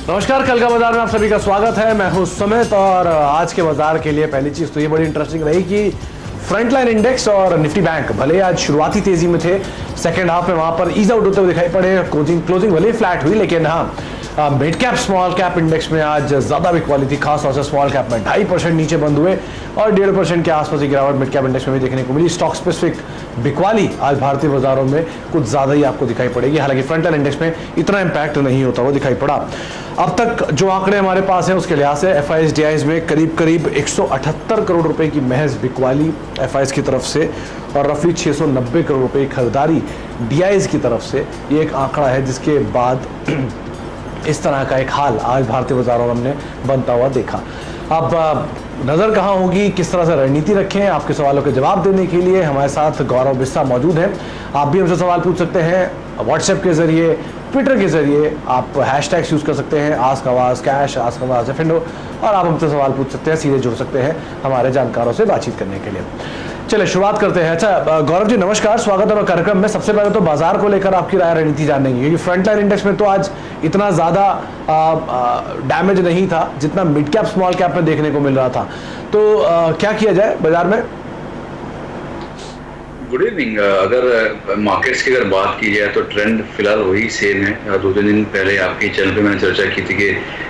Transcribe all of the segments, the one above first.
नमस्कार, कल का बाजार में आप सभी का स्वागत है। मैं हूं सुमित और आज के बाजार के लिए पहली चीज तो ये बड़ी इंटरेस्टिंग रही कि फ्रंटलाइन इंडेक्स और निफ्टी बैंक भले आज शुरुआती तेजी में थे, सेकंड हाफ में वहां पर ईज आउट होते हुए दिखाई पड़े। क्लोजिंग भले फ्लैट हुई, लेकिन हाँ mid cap small cap index में आज ज्यादा बिकवाली थी। खास तौर से स्मॉल कैप में 2.5% नीचे बंद हुए और 1.5% के आसपास की गिरावट मिड कैप इंडेक्स में भी देखने को मिली। स्टॉक स्पेसिफिक बिकवाली आज भारतीय बाजारों में कुछ ज्यादा ही आपको दिखाई पड़ेगी, हालांकि फ्रंटलाइन इंडेक्स में इतना इंपैक्ट नहीं होता हुआ दिखाई पड़ा। अब तक जो आंकड़े हमारे पास हैं उसके लिहाज से एफआईएस डीआईएस में करीब 178 करोड़ रुपए की महज बिकवाली एफआईएस की तरफ से और रफली 690 करोड़ रुपए की खरीदारी डीआईएस की तरफ से। ये एक आंकड़ा है जिसके बाद इस तरह का एक हाल आज भारतीय बाजारों में हमने बनता हुआ देखा। अब नज़र कहाँ होगी, किस तरह से रणनीति रखें, आपके सवालों के जवाब देने के लिए हमारे साथ गौरव बिस्सा मौजूद हैं। आप भी हमसे सवाल पूछ सकते हैं व्हाट्सएप के जरिए, ट्विटर के जरिए। आप हैशटैग्स यूज़ कर सकते हैं आस्क आवाज कैश, आस्क आवाज एफएनओ, और आप हमसे सवाल पूछ सकते हैं, सीधे जुड़ सकते हैं हमारे जानकारों से बातचीत करने के लिए। चलिए शुरुआत करते हैं। अच्छा गौरव जी नमस्कार, स्वागत है कार्यक्रम में। सबसे पहले तो बाजार को लेकर आपकी राय रणनीति जानने की, क्योंकि फ्रंटलाइन इंडेक्स में तो आज इतना ज़्यादा डैमेज नहीं था जितना मिड कैप स्मॉल कैप में देखने को मिल रहा था। तो क्या किया जाए बाजार में? Good evening. अगर मार्केट्स की अगर बात की जाए तो ट्रेंड फिलहाल वही सेम है। 2-3 दिन पहले आपके चैनल पे मैंने चर्चा की थी कि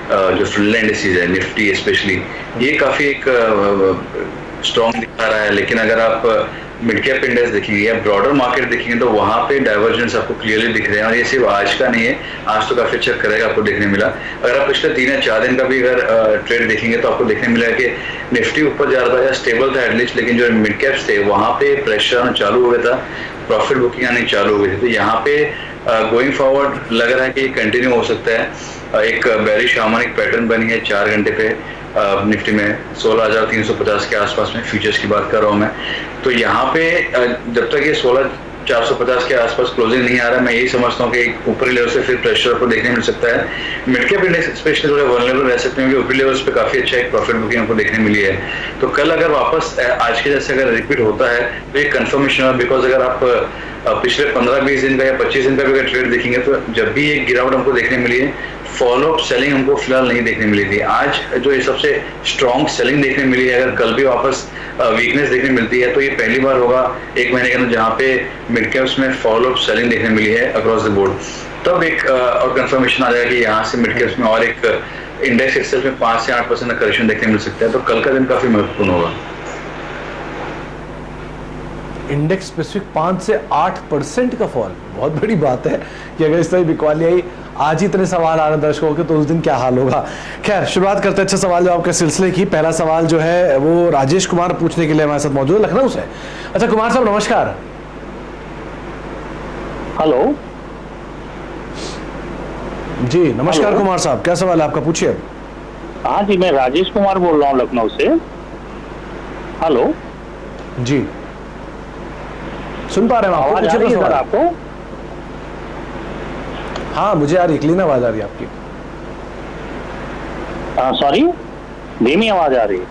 जो फ्रंटलाइन इंडेक्सेस है, निफ्टी स्पेशली, ये काफ़ी एक स्ट्रॉन्ग दिखा रहा है। लेकिन अगर आप मिड कैप इंडेक्स देखेंगे या ब्रॉडर मार्केट देखेंगे तो वहाँ पे डाइवर्जेंस आपको क्लियरली दिख रहे हैं, और ये सिर्फ आज का नहीं है, आज तो काफ़ी अच्छा करेगा आपको देखने मिला। अगर आप पिछले 3 या 4 दिन का भी अगर ट्रेड देखेंगे तो आपको देखने मिला कि निफ्टी ऊपर जा रहा था या स्टेबल था एटलीस्ट, लेकिन जो मिड कैप्स थे वहाँ पे प्रेशर आना चालू हो गया था, प्रॉफिट बुकिंग आनी चालू हो गई थी। तो यहाँ पे गोइंग फॉरवर्ड लग रहा है कि कंटिन्यू हो सकता है। एक बेरिश हार्मोनिक पैटर्न बनी है 4 घंटे पे निफ्टी में 16,350 के आसपास में, फ्यूचर्स की बात कर रहा हूँ मैं। तो यहाँ पे जब तक ये 16,450 के आसपास क्लोजिंग नहीं आ रहा है, मैं यही समझता हूँ कि एक ऊपरी लेवल से फिर प्रेशर आपको देखने मिल सकता है। मिड कैप इंडेक्स स्पेशली थोड़े वल्नरेबल रह सकते हैं, क्योंकि ऊपरी लेवल्स पे काफी अच्छा एक प्रॉफिट बुकिंग आपको देखने मिली है। तो कल अगर वापस आज के जैसे अगर रिपीट होता है तो ये कंफर्मेशन है, बिकॉज अगर आप पिछले 15-20 दिन का या 25 दिन का भी अगर ट्रेड देखेंगे तो जब भी एक गिरावट हमको देखने मिली है, फॉलोअप सेलिंग हमको फिलहाल नहीं देखने मिली थी। आज जो ये सबसे स्ट्रॉन्ग सेलिंग देखने मिली है, अगर कल भी वापस वीकनेस देखने मिलती है तो ये पहली बार होगा 1 महीने के अंदर जहाँ पे मिड कैप्स में फॉलोअप सेलिंग देखने मिली है अक्रॉस द बोर्ड। तब एक और कंफर्मेशन आ जाएगा कि यहाँ से मिड कैप्स में और एक इंडेक्स एक्सेल में 5 से 8% का करेक्शन देखने मिल सकता है। तो कल का दिन काफी महत्वपूर्ण होगा। इंडेक्स स्पेसिफिक 5 से 8% का फॉल, बहुत बड़ी बात है कि अगर इस तरह बिकवाली आई, आज ही इतने सवाल आ रहे दर्शकों के, तो उस दिन क्या हाल होगा। खैर शुरुआत करते हैं अच्छे सवाल जवाब के सिलसिले की। पहला सवाल जो है वो राजेश कुमार पूछने के लिए हमारे साथ मौजूद है लखनऊ से। अच्छा कुमार साहब नमस्कार। हेलो जी नमस्कार कुमार साहब, क्या सवाल है आपका, पूछिए। हाँ जी, मैं राजेश कुमार बोल रहा हूँ लखनऊ से। हेलो जी सुन पा रहे हैं आवाज आ रही है सर आपको? हाँ मुझे आ रही, क्लीन आवाज आ रही है आपकी। सॉरी, धीमी आवाज आ रही है।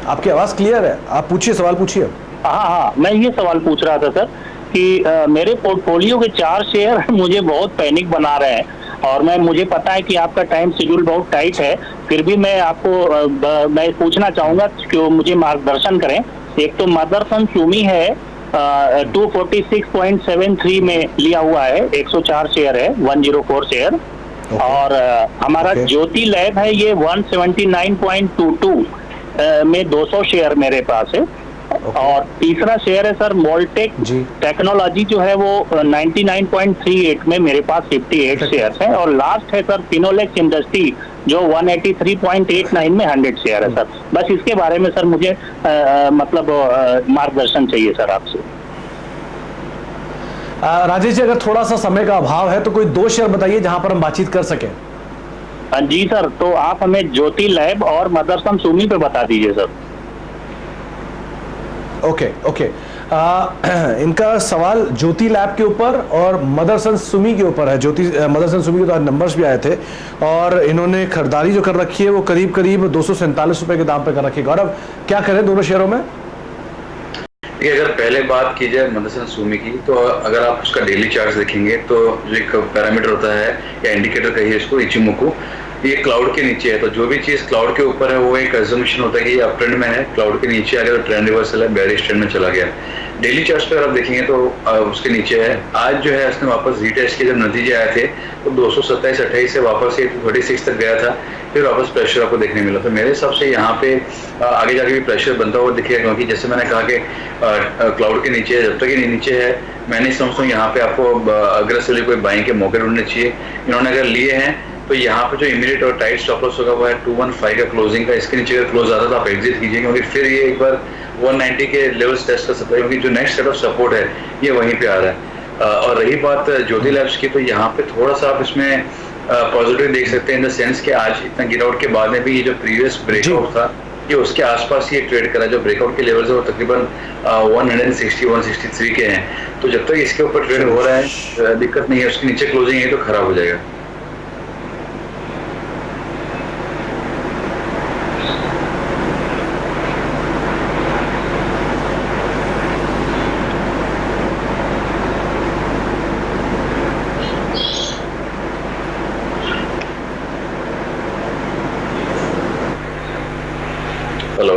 आपकी आवाज क्लियर है, आप पूछिए, सवाल पूछिए। हाँ, मैं ये सवाल पूछ रहा था सर कि मेरे पोर्टफोलियो के 4 शेयर मुझे बहुत पैनिक बना रहे हैं, और मुझे पता है कि आपका टाइम शेड्यूल बहुत टाइट है, फिर भी मैं आपको मैं पूछना चाहूंगा कि मुझे मार्गदर्शन करें। एक तो मदरसन सुमी है, 246.73 में लिया हुआ है, 104 शेयर है, 104 शेयर। और हमारा ज्योति लैब है, ये 179.22 में 200 शेयर मेरे पास है। और तीसरा शेयर है सर मोल्टेक टेक्नोलॉजी, जो है वो 99.38 में मेरे पास 58 शेयर हैं। और लास्ट है सर फिनोलेक्स इंडस्ट्री, जो 183.89 में 100 शेयर है सर। बस इसके बारे में सर मुझे मतलब मार्गदर्शन चाहिए सर आपसे। राजेश जी अगर थोड़ा सा समय का अभाव है तो कोई 2 शेयर बताइए जहां पर हम बातचीत कर सकें। जी सर, तो आप हमें ज्योति लैब और मदरसन सुमी पे बता दीजिए सर। ओके इनका सवाल ज्योति लैब के ऊपर और मदरसन सुमी के ऊपर है। मदरसन सुमी के तो नंबर्स भी आए थे, और इन्होंने खरीदारी जो कर रखी है वो करीब 247 रुपए के दाम पे कर रखी है। गौरव क्या करें दोनों शेयरों में? देखिए, अगर पहले बात की जाए मदरसन सुमी की, तो अगर आप उसका डेली चार्ट देखेंगे तो जो एक पैरामीटर होता है या इंडिकेटर कहिए इसको, इचिमोकू, ये क्लाउड के नीचे है। तो जो भी चीज क्लाउड के ऊपर है वो एक अजम्पशन होता है कि ये अप ट्रेंड में है, क्लाउड के नीचे आ गया तो ट्रेंड रिवर्सल है, बेयरिश ट्रेंड में चला गया। डेली चार्ट पे अगर आप देखेंगे तो उसके नीचे है। आज जो है उसने वापस रीटेस्ट के जब नतीजे आए थे तो 227-28 से वापस 36 तक गया था, फिर वापस प्रेशर आपको देखने मिला। तो मेरे हिसाब से यहाँ पे आगे जाके भी प्रेशर बनता हुआ दिखेगा, क्योंकि जैसे मैंने कहा कि क्लाउड के नीचे है, जब तक ये नीचे है मैं नहीं समझता हूँ यहाँ पे आपको अग्रेसिवली कोई बाइंग के मौके ढूंढने चाहिए। इन्होंने अगर लिए हैं तो यहाँ पे जो इमीडिएट और टाइट स्टॉप लॉस होगा वो है 215 का क्लोजिंग का। इसके नीचे अगर क्लोज आता है तो आप एग्जिट कीजिए, क्योंकि फिर ये एक बार 190 के लेवल्स टेस्ट कर सकता है, क्योंकि जो नेक्स्ट सेट ऑफ सपोर्ट है ये वहीं पे आ रहा है। और रही बात ज्योति लैब्स की, तो यहाँ पे थोड़ा सा आप इसमें पॉजिटिव देख सकते हैं, इन द सेंस कि आज इतना गिराउट के बाद में भी ये जो प्रीवियस ब्रेकआउट था ये उसके आसपास ही ट्रेड करा। जो ब्रेकआउट के लेवल्स है वो तकरीबन 160-163 के हैं। तो जब तक इसके ऊपर ट्रेड हो रहा है दिक्कत नहीं है, उसके नीचे क्लोजिंग है तो खराब हो जाएगा। हेलो,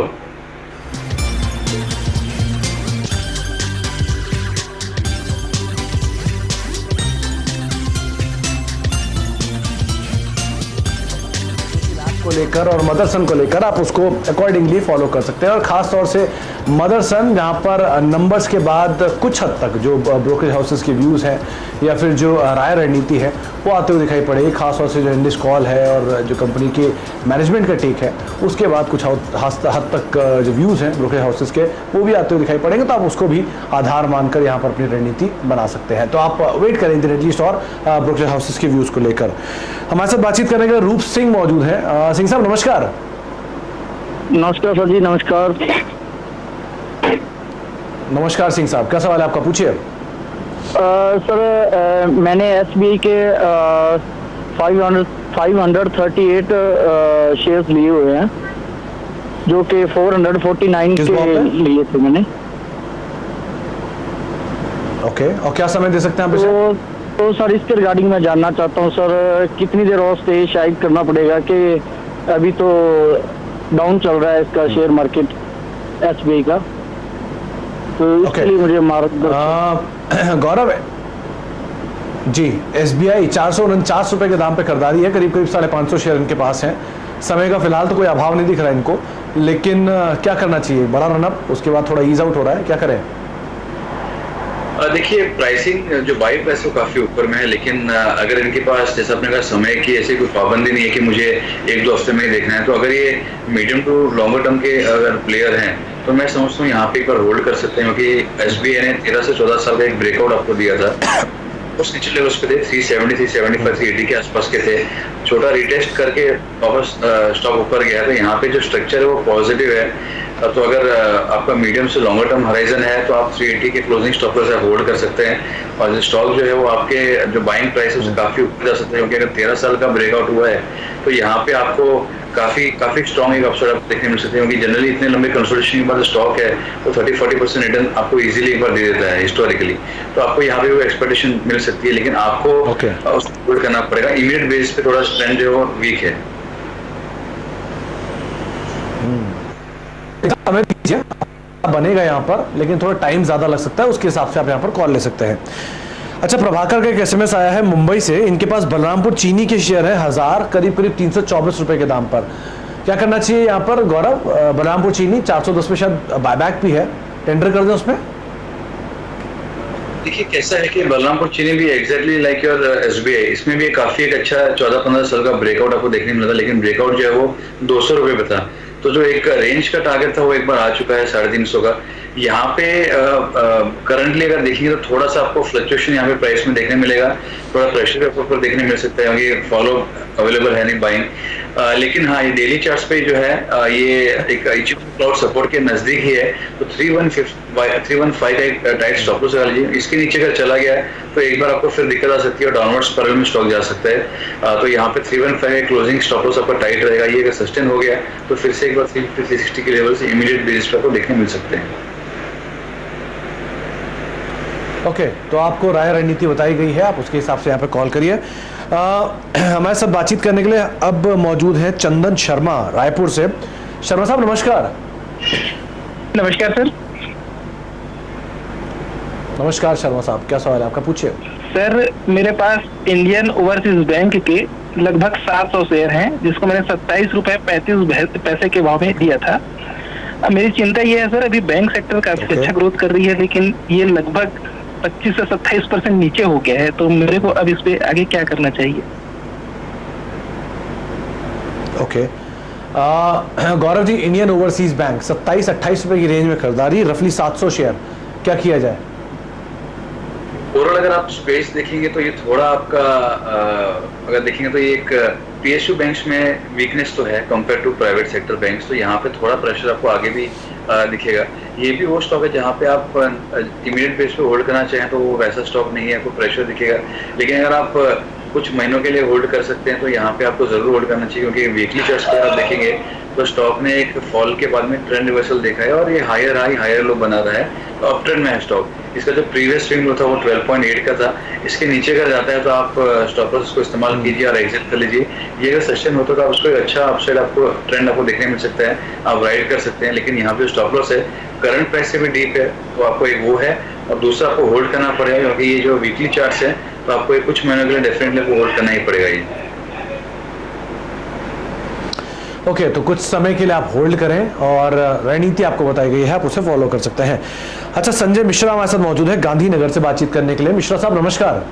को लेकर और मदरसन को लेकर आप उसको अकॉर्डिंगली फॉलो कर सकते हैं। और खास तौर से मदरसन जहां पर नंबर्स के बाद कुछ हद तक जो ब्रोकरेज हाउसेस के व्यूज़ हैं या फिर जो राय रणनीति है वो आते हुए दिखाई पड़ेगी। खास तौर से जो इंडिस कॉल है और जो कंपनी के मैनेजमेंट का टेक है उसके बाद कुछ हद तक जो व्यूज़ हैं ब्रोकरेज हाउसेस के वो भी आते हुए दिखाई पड़ेंगे। तो आप उसको भी आधार मानकर यहाँ पर अपनी रणनीति बना सकते हैं। तो आप वेट करें एटलीस्ट और ब्रोकरेज हाउसेस के व्यूज़ को लेकर। हमारे साथ बातचीत करने के लिए रूप सिंह मौजूद है। सिंह साहब नमस्कार। नमस्कार सर जी, नमस्कार। नमस्कार सिंह साहब, क्या सवाल है आपका, पूछिए। सर मैंने SBI के 538 शेयर्स लिए हुए हैं, जो कि 449 के लिए थे मैंने। ओके, और क्या समय दे सकते हैं आप इसे? तो सर इसके रिगार्डिंग मैं जानना चाहता हूँ सर, कितनी देर और स्टे शायद करना पड़ेगा, कि अभी तो डाउन चल रहा है इसका शेयर मार्केट SBI का, तो इसके लिए मुझे मार्गदर्शन। गौरव जी, SBI 449 रुपए के दाम पे खरीदारी है, करीब 550 शेयर इनके पास हैं। समय का फिलहाल तो कोई अभाव नहीं दिख रहा है इनको, लेकिन क्या करना चाहिए? बड़ा रनअप, उसके बाद थोड़ा ईज आउट हो रहा है, क्या करें? देखिए, प्राइसिंग जो बाई प्राइस वो काफी ऊपर में है, लेकिन अगर इनके पास जैसा आपने कहा समय की ऐसी कोई पाबंदी नहीं है कि मुझे 1-2 हफ्ते में ही देखना है, तो अगर ये मीडियम टू लॉन्गर टर्म के अगर प्लेयर हैं तो मैं समझता हूँ यहाँ पे एक बार होल्ड कर सकते हैं, क्योंकि SBI ने 13 से 14 साल का एक ब्रेकआउट आपको दिया था। उस नीचे लेवल्स पे थे 370, 375, 380 के आसपास के थे। छोटा रिटेस्ट करके वापस स्टॉक ऊपर गया, तो यहाँ पे जो स्ट्रक्चर है वो पॉजिटिव है। तो अगर आपका मीडियम से लॉन्गर टर्म हराइजन है तो आप 380 के क्लोजिंग स्टॉप लॉस होल्ड कर सकते हैं, और जो स्टॉक जो है वो आपके जो बाइंग प्राइस है उससे काफी ऊपर जा सकते हैं, क्योंकि अगर 13 साल का ब्रेकआउट हुआ है तो यहाँ पे आपको काफी स्ट्रॉन्ग एक अपसाइड आप देखने मिल सकते हैं, क्योंकि जनरली इतने लंबे कंसोलिडेशन के बाद स्टॉक है वो 30-40% रिटर्न आपको इजीली एक बार दे देता है हिस्टोरिकली। तो आपको यहाँ पे वो एक्सपेक्टेशन मिल सकती है, लेकिन आपको उसको होल्ड करना पड़ेगा। इमीडिएट बेसिस पे थोड़ा ट्रेंड जो है वीक है। हमें दीजिए, बनेगा यहाँ पर, लेकिन थोड़ा टाइम ज्यादा लग सकता है, उसके हिसाब से आप यहाँ पर कॉल ले सकते हैं। अच्छा, प्रभाकर का एक SMS आया है मुंबई से, इनके पास बलरामपुर चीनी के शेयर है 1000, करीब 324 रुपए के दाम पर। क्या करना चाहिए यहाँ पर गौरव? बलरामपुर चीनी 410 में शायद बायबैक भी है, टेंडर कर दें उसमें? देखिए, कैसा है कि बलरामपुर चीनी भी एग्जैक्टली लाइक योर SBI, इसमें भी काफी एक अच्छा 14-15 साल का ब्रेकआउट आपको देखने मिला था, लेकिन ब्रेकआउट जो है वो 200 रुपए पे था। तो जो एक रेंज का टारगेट था वो एक बार आ चुका है 350 का। यहाँ पे करंटली अगर देखेंगे तो थोड़ा सा आपको फ्लक्चुएशन यहाँ पे प्राइस में देखने मिलेगा, थोड़ा प्रेशर के ऊपर देखने मिल सकता है, क्योंकि फॉलो अवेलेबल है नहीं बाइंग। लेकिन हाँ, ये डेली चार्ट्स पे जो है ये एक क्लाउड सपोर्ट के नजदीक ही है, तो 315 का एक टाइट स्टॉप लॉस लगा लीजिए। इसके नीचे अगर चला गया तो एक बार आपको फिर दिक्कत आ सकती है और डाउनवर्ड स्पाइरल में स्टॉक जा सकता है। तो यहाँ पे 315 का क्लोजिंग स्टॉप लॉस आपका टाइट रहेगा, ये अगर सस्टेन हो गया तो फिर से एक बार 350-360 के लेवल से इमीडिएट बेसिस पर आपको देखने मिल सकते हैं। ओके, तो आपको राय रणनीति बताई गई है, आप उसके हिसाब से यहाँ पे कॉल करिए। हमारे साथ बातचीत करने के लिए अब मौजूद है चंदन शर्मा रायपुर से। शर्मा साहब नमस्कार। नमस्कार सर। नमस्कार शर्मा साहब, क्या सवाल है आपका, पूछिए। सर मेरे पास इंडियन ओवरसीज बैंक के लगभग 700 शेयर हैं, जिसको मैंने 27 रुपए 35 पैसे के भाव में दिया था। अब मेरी चिंता ये है सर, अभी बैंक सेक्टर काफी अच्छा ग्रोथ कर रही है, लेकिन ये लगभग 25 से 27% नीचे हो गया है, तो मेरे को अब इस पे आगे क्या करना चाहिए? Okay, Gaurav ji, Indian overseas bank 27-28 रुपए की रेंज में खरीदारी, रफली 700 शेयर, क्या किया जाए? ओवरऑल अगर आप स्पेस देखेंगे तो ये थोड़ा आपका अगर देखेंगे तो ये एक पीएसयू बैंक्स में वीकनेस तो है compare to private sector banks, तो यहाँ पे थोड़ा प्रेशर आपको आगे भी दिखेगा। ये भी वो स्टॉक है जहाँ पे आप इमीडिएट बेस पे होल्ड करना चाहें तो वो वैसा स्टॉक नहीं है, आपको प्रेशर दिखेगा। लेकिन अगर आप कुछ महीनों के लिए होल्ड कर सकते हैं तो यहाँ पे आपको जरूर होल्ड करना चाहिए, क्योंकि वीकली चार्ट्स पे आप देखेंगे तो स्टॉक ने एक फॉल के बाद में ट्रेंड रिवर्सल देखा है और ये हायर हाई हायर लो बना रहा है, तो अप ट्रेंड में है स्टॉक। इसका जो प्रीवियस स्विंग लो था वो 12.8 का था, इसके नीचे का जाता है तो आप स्टॉप लॉस को इस्तेमाल कीजिए और एग्जिट कर लीजिए। ये अगर सस्टेन होता है तो आप उसको एक अच्छा अपसाइड आपको ट्रेंड आपको देखने मिल सकता है, आप राइड कर सकते हैं। लेकिन यहाँ पे स्टॉप लॉस है करंट प्राइस से भी डीप है, तो आपको एक वो है, और दूसरा आपको होल्ड करना पड़ेगा, क्योंकि ये जो वीकली चार्ट्स है तो आपको एक कुछ महीनों के लिए डेफिनेटली आपको होल्ड करना ही पड़ेगा ये। ओके, तो कुछ समय के लिए आप होल्ड करें और रणनीति आपको बताई गई है, आप उसे फॉलो कर सकते हैं। अच्छा, संजय मिश्रा हमारे साथ मौजूद है गांधीनगर से बातचीत करने के लिए। मिश्रा साहब नमस्कार।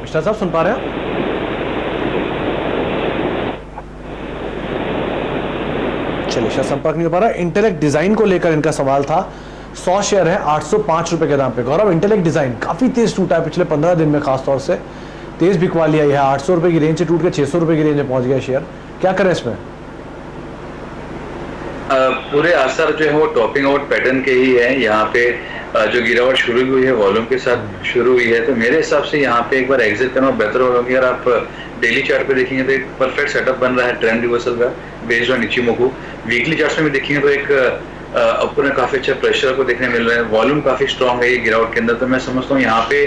मिश्रा साहब सुन पा रहे हैं? चलिए, शायद संपर्क नहीं हो पा रहा। इंटेलेक्ट डिजाइन को लेकर इनका सवाल था। 100 शेयर है 805 रुपए के दाम पे। गौरव, इंटेलेक्ट डिजाइन काफी तेज टूटा है पिछले 15 दिन में, खासतौर से तेज बिकवा लिया है। 800 रुपए की रेंज से टूट के 600 रुपए की रेंज में पहुंच गया शेयर, क्या करें इसमें? पूरे आसार जो है वो टॉपिंग आउट पैटर्न के ही है। यहाँ पे जो गिरावट शुरू हुई है वॉल्यूम के साथ शुरू हुई है, तो मेरे हिसाब से यहाँ पे एक बार एग्जिट करना बेहतर होगा। क्योंकि अगर आप डेली चार्ट पे देखेंगे तो एक परफेक्ट सेटअप बन रहा है ट्रेंड रिवर्सल का based on Ichimoku. Weekly charts में भी देखेंगे तो एक अपर में काफी अच्छा प्रेशर को देखने मिल रहा है, वॉल्यूम काफी स्ट्रांग है ये गिरावट के अंदर, तो मैं समझता हूँ यहाँ पे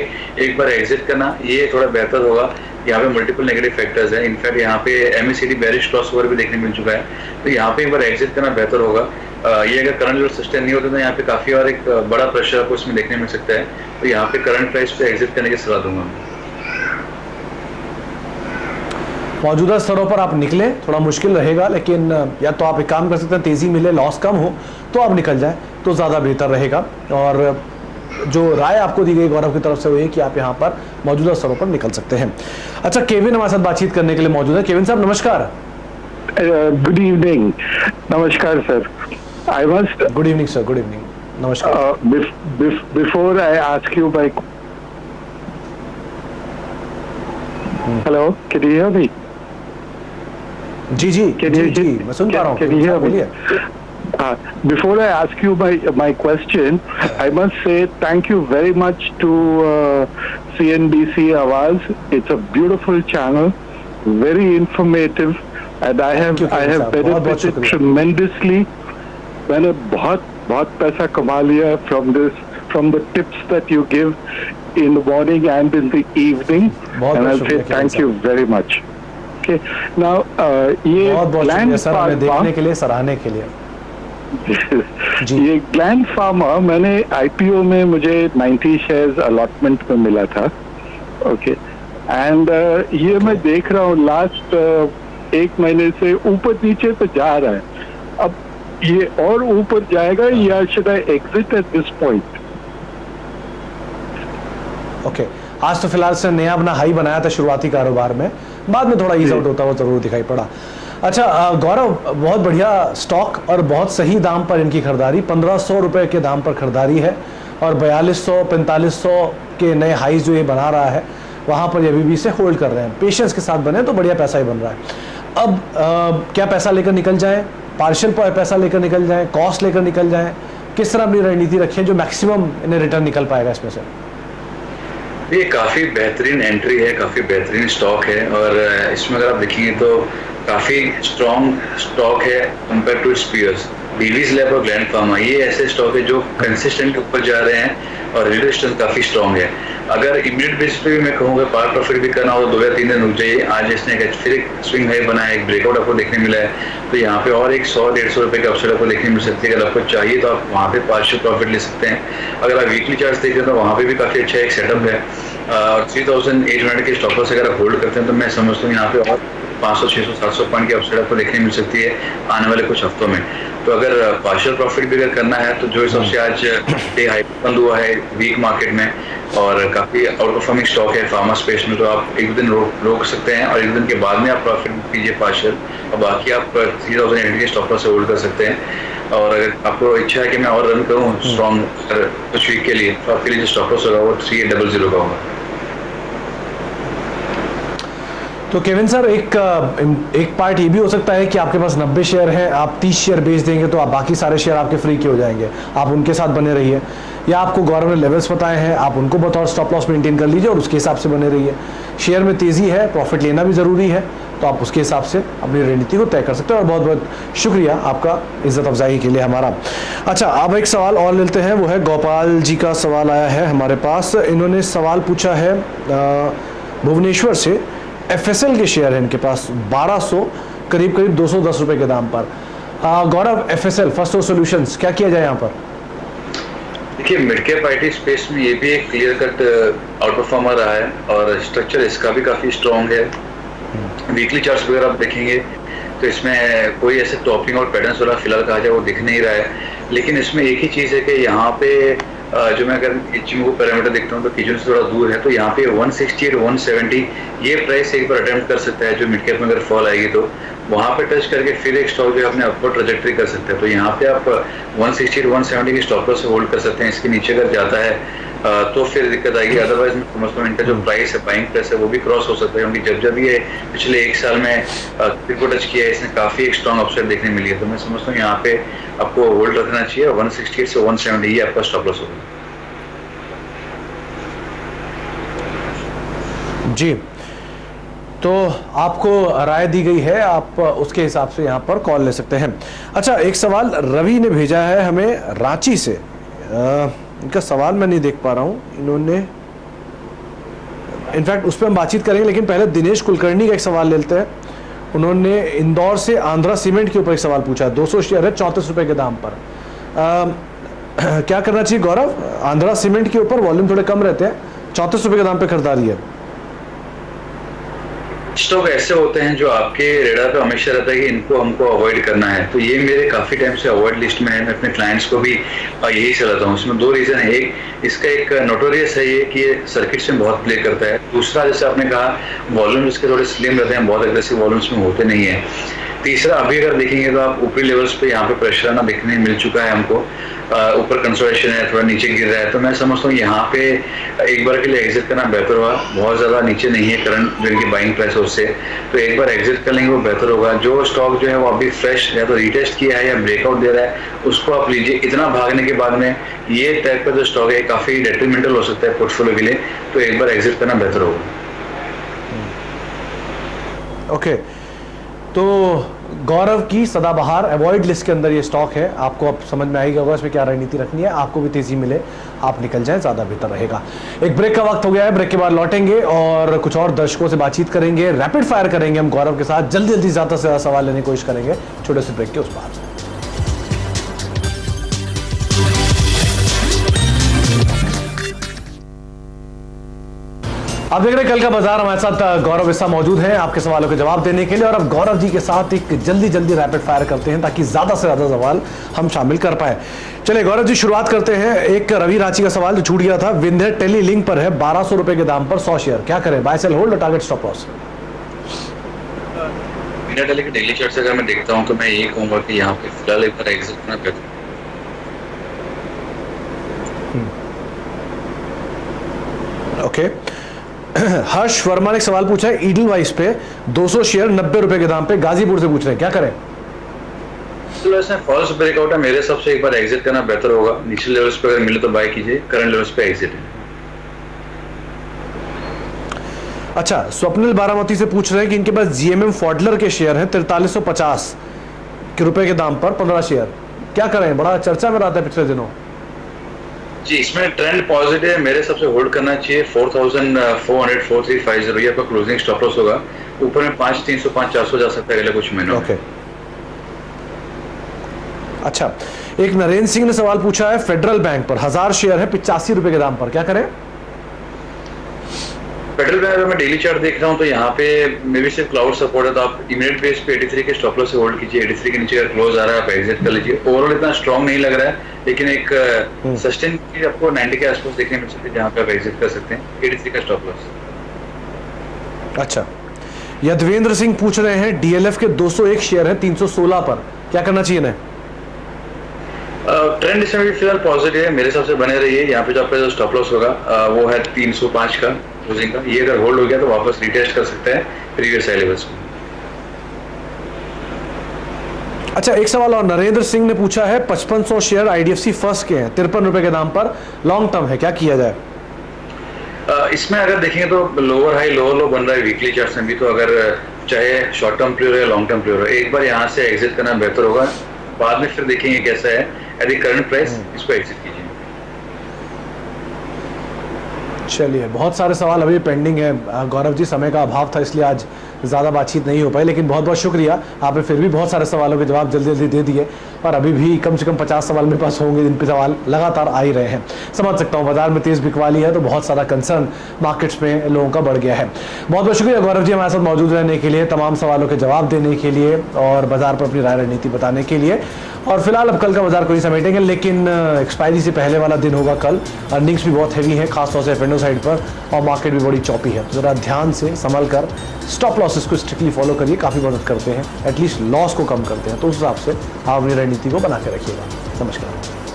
एक बार एग्जिट करना ये थोड़ा बेहतर होगा। यहाँ पे मल्टीपल नेगेटिव फैक्टर्स हैं, इनफैक्ट यहाँ पे एमएसीडी बेरिश क्रॉस ओवर भी देखने मिल चुका है, तो यहाँ पे एक बार एग्जिट करना बेहतर होगा। ये अगर करंट लेवल सस्टेन नहीं होता तो यहाँ पे काफी और एक बड़ा प्रेशर आपको इसमें देखने मिल सकता है, तो यहाँ पे करंट प्राइस पे एग्जिट करने की सलाह दूंगा। मौजूदा स्तरों पर आप निकलें, थोड़ा मुश्किल रहेगा, लेकिन या तो आप एक काम कर सकते हैं, तेजी मिले लॉस कम हो तो आप निकल जाएं तो ज़्यादा बेहतर रहेगा। और जो राय आपको दी गई गौरव की तरफ से वो ये कि आप यहाँ पर मौजूदा स्तरों पर निकल सकते हैं। अच्छा, केविन हमारे साथ बातचीत करने के लिए मौजूद है। केविन साहब नमस्कार। Good evening. नमस्कार sir. I must good evening sir. Good evening, नमस्कार। Before I ask you my hello, can you hear me? जी जी जी, मैं सुन पा रहा हूँ, बोलिए। Before I ask you my question, I must say thank you very much to CNBC Awaz. It's a beautiful channel, very informative, and I have benefited tremendously. मैंने बहुत पैसा कमा लिया from the tips that you give in the morning and in the evening, and I'll say thank you very much. Okay, now ये बहुत sir, हमें देखने के लिए, सराहने के लिए। ये ग्लैंड फार्मा मैंने आईपीओ में मुझे 90 शेयर्स अलॉटमेंट में मिला था। ओके, एंड ये मैं देख रहा हूँ लास्ट 1 महीने से ऊपर नीचे तो जा रहा है। अब ये और ऊपर जाएगा या should I exit at this point? Okay, आज तो फिलहाल से नया अपना हाई बनाया था शुरुआती कारोबार में, बाद में थोड़ा ईज आउट होता हुआ जरूर दिखाई पड़ा। अच्छा गौरव, बहुत बढ़िया स्टॉक और बहुत सही दाम पर इनकी खरीदारी, 1500 रुपए के दाम पर खरीदारी है और 4200-4500 के नए हाई जो ये बना रहा है वहाँ पर ये अभी भी इसे होल्ड कर रहे हैं। पेशेंस के साथ बने तो बढ़िया पैसा ही बन रहा है। अब क्या पैसा लेकर निकल जाएं, पार्शियल पैसा लेकर निकल जाएं, कॉस्ट लेकर निकल जाएं, किस तरह अपनी रणनीति रखें जो मैक्सिमम इन्हें रिटर्न निकल पाएगा इसमें से? ये काफ़ी बेहतरीन एंट्री है, काफ़ी बेहतरीन स्टॉक है, और इसमें अगर आप देखेंगे तो काफी स्ट्रॉन्ग स्टॉक है कंपेयर टू इट्स पीयर्स। बीवीज लैब और ग्लैंड फार्मा ये ऐसे स्टॉक है जो कंसिस्टेंट ऊपर जा रहे हैं और रेजिस्टेंस काफी स्ट्रॉन्ग है। अगर इमीडिएट बेसिस पे भी मैं कहूँगा पार्ट प्रॉफिट भी करना हो तो 2 या 3 दिन रुक जाइए। आज इसने फिर एक स्विंग हाई बना है, एक ब्रेकआउट आपको देखने मिला है, तो यहाँ पे और एक 100-150 रुपए की अपसाइड आपको देखने मिल सकती है। अगर आपको चाहिए तो आप वहाँ पे पार्शियल प्रॉफिट ले सकते हैं। अगर आप वीकली चार्ट देख रहे हैं तो वहाँ पे भी काफी अच्छा एक सेटअप है। 3800 के स्टॉप लॉस अगर आप होल्ड करते हैं तो मैं समझता हूँ यहाँ पे और 500, 600, 700 पॉइंट की अपसाइड आपको देखने मिल सकती है आने वाले कुछ हफ्तों में। तो अगर पार्शियल प्रॉफिट भी अगर करना है तो जो हिसाब से आज डे हाई बंद हुआ है वीक मार्केट में और काफी आउट परफॉर्मिंग स्टॉक है फार्मा स्पेस में, तो आप एक दिन रोक सकते हैं और एक दिन के बाद में आप प्रॉफिट कीजिए पार्शियल, और बाकी आप 3800 के स्टॉप लॉस से होल्ड कर सकते हैं। और अगर आपको इच्छा है कि मैं और रन करूँ स्ट्रॉन्ग कुछ वीक के लिए, तो आपके लिए जो स्टॉप लॉस होगा वो 3800 का होगा। तो केविन सर, एक पार्ट ये भी हो सकता है कि आपके पास 90 शेयर हैं, आप 30 शेयर बेच देंगे तो आप बाकी सारे शेयर आपके फ्री के हो जाएंगे, आप उनके साथ बने रहिए, या आपको गौरव ने लेवल्स बताए हैं आप उनको बतौर स्टॉप लॉस मेंटेन कर लीजिए और उसके हिसाब से बने रहिए। शेयर में तेजी है, प्रॉफिट लेना भी जरूरी है, तो आप उसके हिसाब से अपनी रणनीति को तय कर सकते हैं। और बहुत बहुत शुक्रिया आपका इज्जत अफजाई के लिए हमारा। अच्छा, अब एक सवाल और लेते हैं, वो है गोपाल जी का सवाल आया है हमारे पास। इन्होंने सवाल पूछा है भुवनेश्वर से, FSL के शेयर हैं इनके पास 1200 करीब 210 रुपए के दाम पर। गौरव, FSL फर्स्ट सॉल्यूशंस, क्या किया जाए यहाँ पर? देखिए, मिड कैप आईटी स्पेस में ये भी एक क्लियर कट आउट परफॉर्मर रहा है और स्ट्रक्चर इसका भी काफी स्ट्रॉन्ग है। वीकली चार्ट्स वगैरह आप देखेंगे तो इसमें कोई ऐसे टॉपिंग और पैटर्न्स वाला फिलहाल कहा जाए वो दिख नहीं रहा है, लेकिन इसमें एक ही चीज़ है कि यहाँ पे जो मैं अगर किचन को पैरामीटर देखता हूँ तो किचन से थोड़ा दूर है, तो यहाँ पे 160 और 170 ये प्राइस एक बार अटेम्प्ट कर सकता है। जो मिड कैप में अगर फॉल आएगी तो वहाँ पे टच करके फिर एक स्टॉक जो अपने अपवर्ड ट्रैजेक्टरी कर सकते हैं। तो यहाँ पे आप 160 और 170 के स्टॉप लॉस से होल्ड कर सकते हैं। इसके नीचे अगर जाता है तो फिर दिक्कत आएगी, अदरवाइज मैं समझता हूँ इनका जो प्राइस है, बाइंग प्राइस है, वो भी क्रॉस हो सकता है, क्योंकि जब ये पिछले 1 साल में को टच किया है इसने काफी एक स्ट्रॉन्ग अपसाइड देखने मिली है। तो मैं समझता हूँ यहाँ पे आपको होल्ड रखना चाहिए। 168 से 170 ये आपका स्टॉप लॉस होगा। जी, तो आपको राय दी गई है, आप उसके हिसाब से यहाँ पर कॉल ले सकते हैं। अच्छा, एक सवाल रवि ने भेजा है हमें रांची से। इनका सवाल मैं नहीं देख पा रहा हूँ, इन्होंने इनफैक्ट उस पर हम बातचीत करेंगे, लेकिन पहले दिनेश कुलकर्णी का एक सवाल लेते हैं। उन्होंने इंदौर से आंध्रा सीमेंट के ऊपर एक सवाल पूछा है। 200 शेयर है 34 रुपए के दाम पर। क्या करना चाहिए गौरव? आंध्रा सीमेंट के ऊपर वॉल्यूम थोड़े कम रहते हैं, 34 रुपए के दाम पे खरीदारी है। स्टॉक ऐसे होते हैं जो आपके रेडार पे हमेशा रहता है कि इनको हमको अवॉइड करना है, तो ये मेरे काफी टाइम से अवॉइड लिस्ट में है। मैं अपने क्लाइंट्स को भी यही चलाता हूँ। इसमें 2 रीजन है। एक, इसका एक नोटोरियस है ये कि ये सर्किट्स में बहुत प्ले करता है। दूसरा, जैसे आपने कहा, वॉल्यूम इसके थोड़े स्लिम रहते हैं, बहुत एग्रेसिव वॉल्यूम्स में होते नहीं है। तीसरा, अभी अगर देखेंगे तो आप ऊपरी लेवल्स पे यहाँ पे प्रेशर आना देखने मिल चुका है हमको, ऊपर कंसोलिडेशन है, थोड़ा नीचे गिर रहा है। तो मैं समझता हूँ यहाँ पे एक बार के लिए एग्जिट करना बेहतर होगा। बहुत ज्यादा नीचे नहीं है करंट जो इनकी बाइंग प्राइस है उससे, तो एक बार एग्जिट कर लेंगे वो बेहतर होगा। जो स्टॉक जो है वो अभी फ्रेश या तो रिटेस्ट किया है या ब्रेकआउट दे रहा है, उसको आप लीजिए। इतना भागने के बाद में ये टाइप का जो स्टॉक है काफी डेट्रीमेंटल हो सकता है पोर्टफोलियो के लिए, तो एक बार एग्जिट करना बेहतर होगा। ओके, तो गौरव की सदाबहार अवॉइड लिस्ट के अंदर ये स्टॉक है। आपको अब समझ में आएगा इसमें क्या रणनीति रखनी है। आपको भी तेजी मिले, आप निकल जाएं, ज़्यादा बेहतर रहेगा। एक ब्रेक का वक्त हो गया है, ब्रेक के बाद लौटेंगे और कुछ और दर्शकों से बातचीत करेंगे, रैपिड फायर करेंगे हम गौरव के साथ। जल्दी जल्दी ज़्यादा से ज़्यादा सवाल लेने की कोशिश करेंगे छोटे से ब्रेक के उस पार। आप देख रहे हैं कल का बाजार। हमारे साथ गौरव इस्सा मौजूद हैं आपके सवालों के जवाब देने के लिए, और अब गौरव जी के साथ एक जल्दी रैपिड फायर करते हैं ताकि ज्यादा से ज्यादा सवाल हम शामिल कर पाए। चलिए गौरव जी, शुरुआत करते हैं। एक रवि रांची का सवाल जो छूट गया था, विंध्य टेली लिंक पर है 1200 रुपए के दाम पर 100 शेयर, क्या करें? बाय सेल होल्ड और target stop loss? Vindhya tele के डेली चार्ट से अगर मैं देखता हूँ तो मैं यही कहूंगा कि यहाँ पे फिलहाल एक बार एग्जिट करना बेहतर। ओके, हर्ष वर्मा ने एक सवाल पूछा है ईडलवाइस पे 200 शेयर 90 रुपए के दाम पे, गाजीपुर से पूछ रहे हैं, क्या करें? फॉल्स ब्रेकआउट है, मेरे हिसाब से एक बार एग्जिट करना बेहतर होगा। नीचे लेवल्स पे अगर मिले तो बाय कीजिए, करंट लेवल्स पे एग्जिट है। अच्छा, स्वप्निल बारामती से पूछ रहे हैं कि इनके पास जीएमएम फॉडलर के शेयर हैं 4350 के रुपए के दाम पर 15 शेयर, क्या करें? बड़ा चर्चा में रहा था पिछले दिनों। जी, इसमें ट्रेंड पॉजिटिव है, मेरे सबसे होल्ड करना चाहिए 4400 4350 ये आपका क्लोजिंग स्टॉप लॉस होगा। ऊपर में 5300 5400 जा सकता है अगले कुछ महीनों में। अच्छा, एक नरेंद्र सिंह ने सवाल पूछा है फेडरल बैंक पर 1000 शेयर है 85 रुपए के दाम पर, क्या करें? फेडरल बैंक में डेली चार्ट देख रहा हूं तो यहाँ पे मे बी सिर्फ क्लाउड सपोर्ट है, तो आप इमीडिएट बेस पे 83 के स्टॉप लॉस से होल्ड कीजिए। 83 के नीचे अगर क्लोज आ रहा है आप एग्जिट कर लीजिए। ओवरऑल इतना स्ट्रांग नहीं लग रहा है, लेकिन एक सस्टेन चीज आपको 90 के आसपास देखने मिल सकती है जहाँ पे आप एग्जिट कर सकते हैं। 83 का स्टॉप लॉस। अच्छा, यदवेंद्र सिंह पूछ रहे हैं डीएलएफ के 201 शेयर है 316 पर, क्या करना चाहिए इन्हें? ट्रेंड इसमें भी फिलहाल पॉजिटिव है, मेरे हिसाब से बने रहिए। यहाँ पे जो आपका जो स्टॉप लॉस होगा वो है 305 का क्लोजिंग का। ये अगर होल्ड हो गया तो वापस रिटेस्ट कर सकते हैं प्रीवियस हाई लेवल्स को। अच्छा, एक सवाल और नरेंद्र सिंह ने पूछा है 5500 शेयर आईडीएफसी फर्स्ट के हैं 53 रुपए के दाम पर, लॉन्ग टर्म है, क्या किया जाए? इसमें अगर देखेंगे तो लोअर हाई लोअर लो बन रहा है वीकली चार्ट में भी, तो अगर चाहे शॉर्ट टर्म प्लेयर हो या लॉन्ग टर्म प्लेयर हो, एक बार यहाँ से एग्जिट करना बेहतर होगा। बाद में फिर देखेंगे कैसा है, एट द करंट प्राइस इसको एग्जिट कीजिए। चलिए, बहुत सारे सवाल अभी पेंडिंग है गौरव जी, समय का अभाव था इसलिए आज ज़्यादा बातचीत नहीं हो पाई, लेकिन बहुत बहुत शुक्रिया, आपने फिर भी बहुत सारे सवालों के जवाब जल्दी जल्दी दे दिए और अभी भी कम से कम 50 सवाल मेरे पास होंगे, जिन पे सवाल लगातार आ ही रहे हैं। समझ सकता हूँ बाजार में तेज़ बिकवाली है तो बहुत सारा कंसर्न मार्केट्स में लोगों का बढ़ गया है। बहुत बहुत शुक्रिया गौरव जी हमारे साथ मौजूद रहने के लिए, तमाम सवालों के जवाब देने के लिए और बाजार पर अपनी राय रणनीति बताने के लिए। और फिलहाल अब कल का बाजार को ही समेटेंगे, लेकिन एक्सपायरी से पहले वाला दिन होगा कल। अर्निंग्स भी बहुत हैवी है, खासतौर से एफ&ओ साइड पर, और मार्केट भी बड़ी चौपी है, तो ज़रा ध्यान से संभल कर स्टॉप लॉसेस को स्ट्रिक्टली फॉलो करिए, काफ़ी मदद करते हैं, एटलीस्ट लॉस को कम करते हैं, तो उस हिसाब से आप अपनी रणनीति को बना के रखिएगा। नमस्कार।